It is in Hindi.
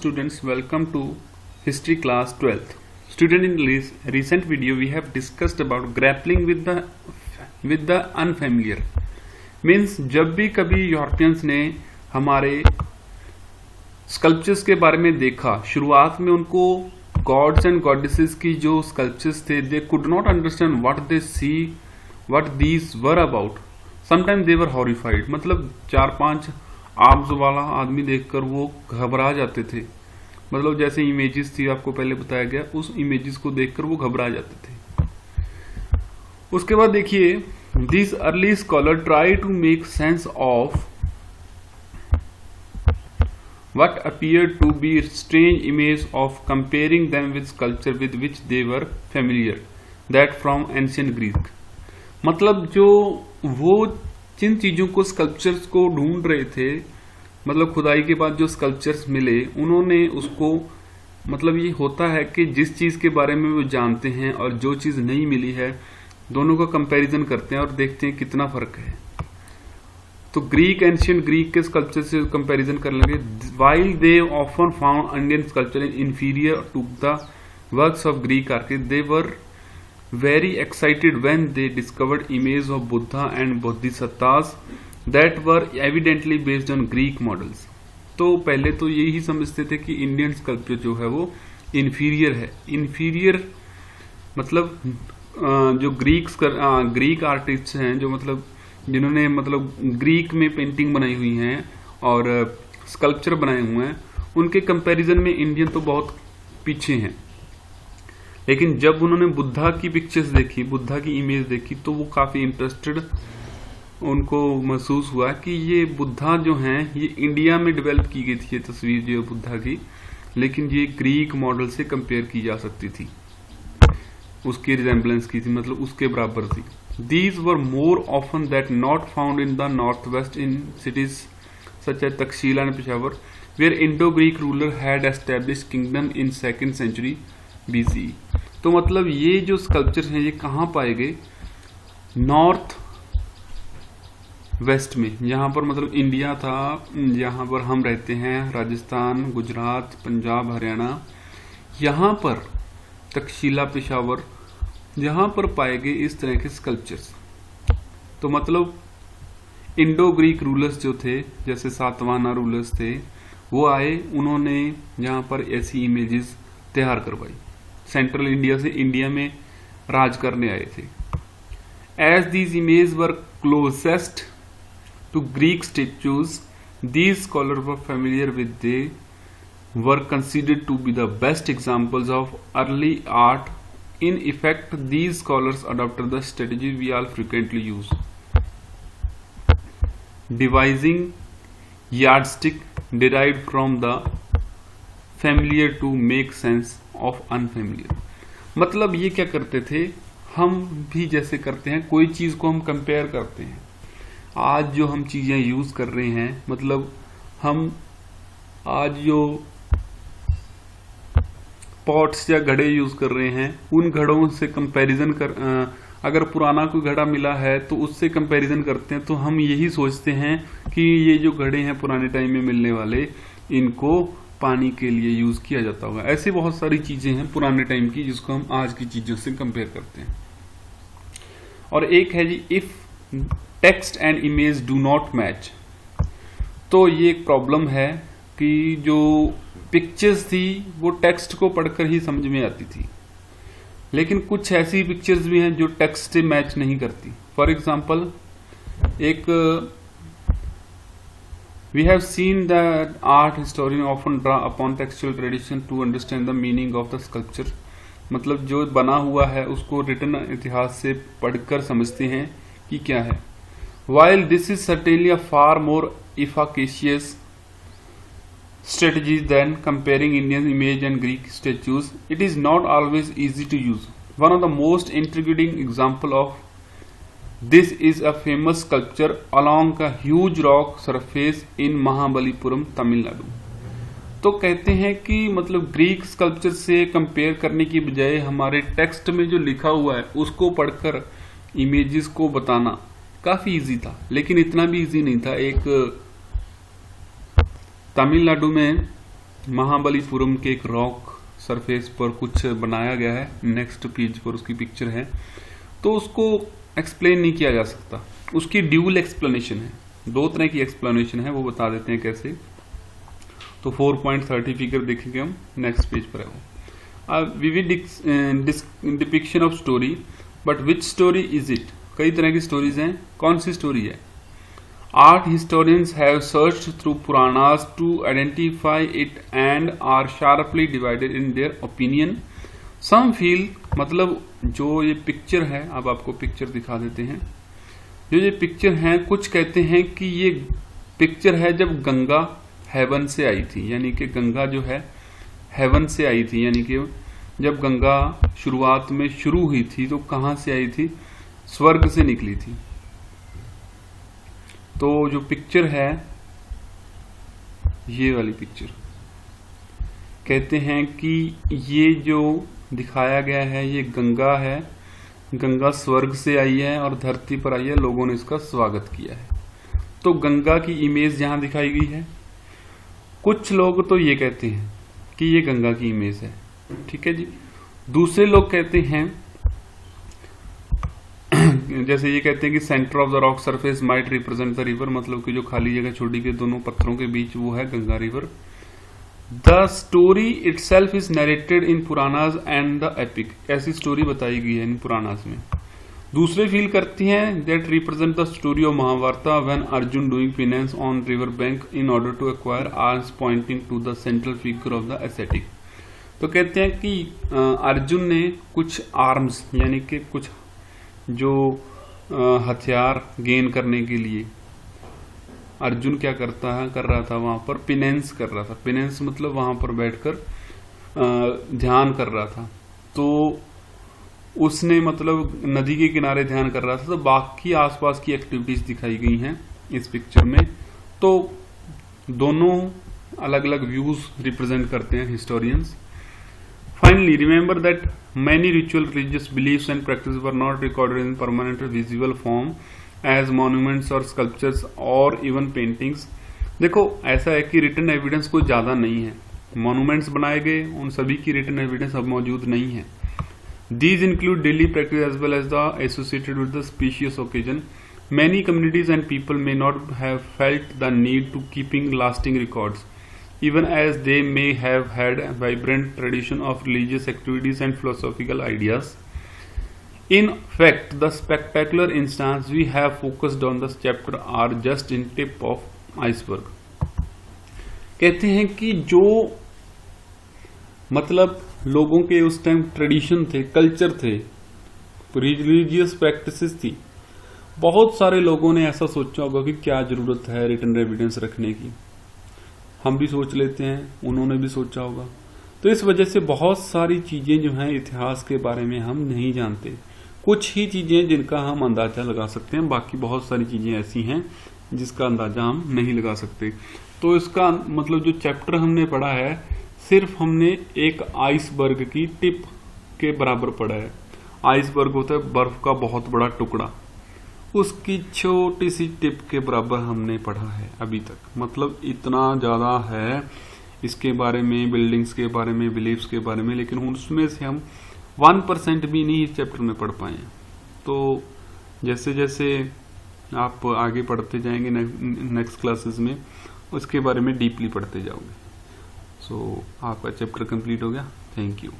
Students, welcome to history class 12th. Student, in this recent video we have discussed about grappling with the unfamiliar. Means जब भी कभी यूरोपियंस ने हमारे स्कल्पचर्स के बारे में देखा, शुरुआत में उनको गॉड्स एंड गॉडेसेस की जो स्कल्पचर्स थे, they could not understand what they see, what these were about. Sometime they were horrified. मतलब 4-5 आर्म्स वाला आदमी देखकर वो घबरा जाते थे. मतलब जैसे इमेजेस थी, आपको पहले बताया गया, उस इमेजेस को देखकर वो घबरा जाते थे. उसके बाद देखिए, this early scholar try to make sense of what appeared to be strange image of comparing them with sculpture with which they were familiar, that from ancient Greek. मतलब जो वो जिन चीजों को स्कल्पचर्स को ढूंढ रहे थे, मतलब खुदाई के बाद जो स्कल्पचर्स मिले, उन्होंने उसको, मतलब ये होता है कि जिस चीज के बारे में वो जानते हैं और जो चीज नहीं मिली है, दोनों का कंपैरिजन करते हैं और देखते हैं कितना फर्क है. तो ग्रीक, एंशियंट ग्रीक के स्कल्पचर से कंपैरिजन कर लेंगे. While they often found Indian sculpture inferior to the works of Greek artist, they were very excited when they discovered images of Buddha and Bodhisattvas that were evidently based on Greek models. तो पहले तो यही समझते थे कि इंडियन स्कल्पचर जो है वो इन्फीरियर है. इन्फीरियर मतलब जो ग्रीक आर्टिस्ट हैं, जो मतलब जिन्होंने मतलब ग्रीक में पेंटिंग बनाई हुई हैं और स्कल्पचर बनाए हुए हैं, उनके कंपैरिजन में इंडियन तो बहुत पीछे हैं. लेकिन जब उन्होंने बुद्धा की पिक्चर्स देखी, बुद्धा की इमेज देखी, तो वो काफी इंटरेस्टेड उनको महसूस हुआ कि ये बुद्धा जो हैं, ये इंडिया में डेवलप की गई थी ये तस्वीर जो बुद्धा की, लेकिन ये ग्रीक मॉडल से कंपेयर की जा सकती थी, उसकी रिजेम्बलेंस की थी, मतलब उसके बराबर थी. These were more often that not found in the north west in cities such as Takshashila and Peshawar, where Indo Greek ruler had establish kingdom in 2nd century BCE. तो मतलब ये जो स्कल्पचर हैं, ये कहाँ पाए गए? नॉर्थ वेस्ट में, जहां पर मतलब इंडिया था, जहां पर हम रहते हैं, राजस्थान, गुजरात, पंजाब, हरियाणा, यहां पर तक्षशिला, पेशावर, यहां पर पाए गए इस तरह के स्कल्पचर्स. तो मतलब इंडो ग्रीक रूलर्स जो थे, जैसे सातवाहना रूलर्स थे, वो आए, उन्होंने यहां पर ऐसी इमेजेस तैयार करवाई. सेंट्रल इंडिया से इंडिया में राज करने आए थे. As these image were closest to Greek statues, these scholar were familiar with, they were considered to be the best examples of early art. In effect these scholars adopted the strategy we all frequently use, devising yardstick derived from the familiar to make sense of unfamiliar. मतलब ये क्या करते थे, हम भी जैसे करते हैं, कोई चीज को हम कंपेयर करते हैं. आज जो हम चीजें यूज कर रहे हैं, मतलब हम आज जो पॉट्स या घड़े यूज कर रहे हैं, उन घड़ों से कंपैरिजन कर, अगर पुराना कोई घड़ा मिला है तो उससे कंपैरिजन करते हैं, तो हम यही सोचते हैं कि ये जो घड़े हैं पुराने टाइम में मिलने वाले, इनको पानी के लिए यूज किया जाता होगा. ऐसी बहुत सारी चीजें हैं पुराने टाइम की, जिसको हम आज की चीजों से कंपेयर करते हैं. और एक है जी, if text and image do not match. तो ये एक प्रॉब्लम है कि जो पिक्चर्स थी वो टेक्स्ट को पढ़कर ही समझ में आती थी, लेकिन कुछ ऐसी पिक्चर्स भी हैं जो टेक्स्ट से मैच नहीं करती. फॉर एग्जाम्पल, एक we have seen that art historian often draw upon textual tradition to understand the meaning of the sculpture. मतलब जो बना हुआ है उसको रिटन इतिहास से पढ़कर समझते हैं कि क्या है. While this is certainly a far more efficacious strategy than comparing Indian image and Greek statues, it is not always easy to use. One of the most intriguing example of this is a famous sculpture along a huge rock surface in Mahabalipuram, Tamil Nadu. तो कहते हैं कि मतलब ग्रीक स्कल्पचर से कंपेयर करने की बजाय हमारे टेक्स्ट में जो लिखा हुआ है उसको पढ़कर इमेजेस को बताना काफी इजी था, लेकिन इतना भी इजी नहीं था. एक तमिलनाडु में महाबलीपुरम के एक रॉक सरफेस पर कुछ बनाया गया है, नेक्स्ट पेज पर उसकी पिक्चर है, तो उसको एक्सप्लेन नहीं किया जा सकता। उसकी ड्यूल एक्सप्लेनेशन है, दो तरह की एक्सप्लेनेशन है, वो बता देते हैं कैसे। तो 4.30 फिगर देखेंगे हम, नेक्स्ट पेज पर है वो। Vivid depiction of story, but which story is it? कई तरह की स्टोरीज हैं, कौन सी स्टोरी है? Art historians have searched through Puranas to identify it and are sharply divided in their opinion. Some feel, मतलब जो ये पिक्चर है, अब आपको पिक्चर दिखा देते हैं। जो ये पिक्चर है, कुछ कहते हैं कि ये पिक्चर है जब गंगा हेवन से आई थी, यानी कि गंगा जो है हेवन से आई थी, यानी कि जब गंगा शुरुआत में शुरू हुई थी तो कहाँ से आई थी? स्वर्ग से निकली थी। तो जो पिक्चर है, ये वाली पिक्चर, कहते हैं कि ये जो दिखाया गया है ये गंगा है, गंगा स्वर्ग से आई है और धरती पर आई है, लोगों ने इसका स्वागत किया है। तो गंगा की इमेज यहां दिखाई गई है। कुछ लोग तो ये कहते हैं कि ये गंगा की इमेज है, ठीक है जी। दूसरे लोग कहते हैं, जैसे ये कहते हैं कि centre of the rock surface might represent the river, मतलब कि जो खाली जगह छोड़ी गई दोनों पत्थरों के बीच वो है Ganga river. The story itself is narrated in Puranas and the epic, ऐसी स्टोरी बताई गई है इन पुरानाज में। दूसरे फील करती हैं that represent the story of Mahabharata when Arjun doing penance on river bank in order to acquire arms pointing to the central figure of the ascetic. तो कहते हैं कि अर्जुन ने कुछ आर्म्स, यानी कि कुछ जो हथियार गेन करने के लिए अर्जुन क्या कर रहा था, वहां पर पिनेंस कर रहा था। पिनेंस मतलब वहां पर बैठकर ध्यान कर रहा था। तो उसने मतलब नदी के किनारे ध्यान कर रहा था। तो बाकी आसपास की एक्टिविटीज दिखाई गई हैं इस पिक्चर में। तो दोनों अलग अलग व्यूज रिप्रेजेंट करते हैं historians. Finally, remember that many ritual religious beliefs and practices were not recorded in permanent visible form as monuments or sculptures or even paintings. देखो ऐसा है कि रिटन एविडेंस कोई ज्यादा नहीं है। मॉन्यूमेंट्स बनाए गए, उन सभी की रिटन एविडेंस अब मौजूद नहीं है। These include daily practice as well as the associated with the specious occasion. Many communities and people may not have felt the need to keeping lasting records, even as they may have had a vibrant tradition of religious activities and philosophical ideas. In fact, the spectacular instances we have focused on this chapter are just in tip of iceberg. कहते हैं कि जो मतलब लोगों के उस टाइम ट्रेडिशन थे, कल्चर थे, रिलीजियस प्रैक्टिसेस थी, बहुत सारे लोगों ने ऐसा सोचा होगा कि क्या जरूरत है रिटन एविडेंस रखने की। हम भी सोच लेते हैं, उन्होंने भी सोचा होगा। तो इस वजह से बहुत सारी चीजें जो हैं इतिहास के बारे में हम नहीं जानते। कुछ ही चीजें जिनका हम अंदाजा लगा सकते हैं, बाकी बहुत सारी चीजें ऐसी हैं जिसका अंदाजा हम नहीं लगा सकते। तो इसका मतलब जो चैप्टर हमने पढ़ा है, सिर्फ हमने एक आइसबर्ग की टिप के बराबर पढ़ा है। आइसबर्ग होता है बर्फ का बहुत बड़ा टुकड़ा, उसकी छोटी सी टिप के बराबर हमने पढ़ा है अभी तक। मतलब इतना ज्यादा है इसके बारे में, बिल्डिंग्स के बारे में, बिलीफ्स के बारे में, लेकिन उसमें से हम 1% भी नहीं इस चैप्टर में पढ़ पाए। तो जैसे जैसे आप आगे पढ़ते जाएंगे नेक्स्ट क्लासेस में, उसके बारे में डीपली पढ़ते जाओगे। सो आपका चैप्टर कंप्लीट हो गया। Thank you.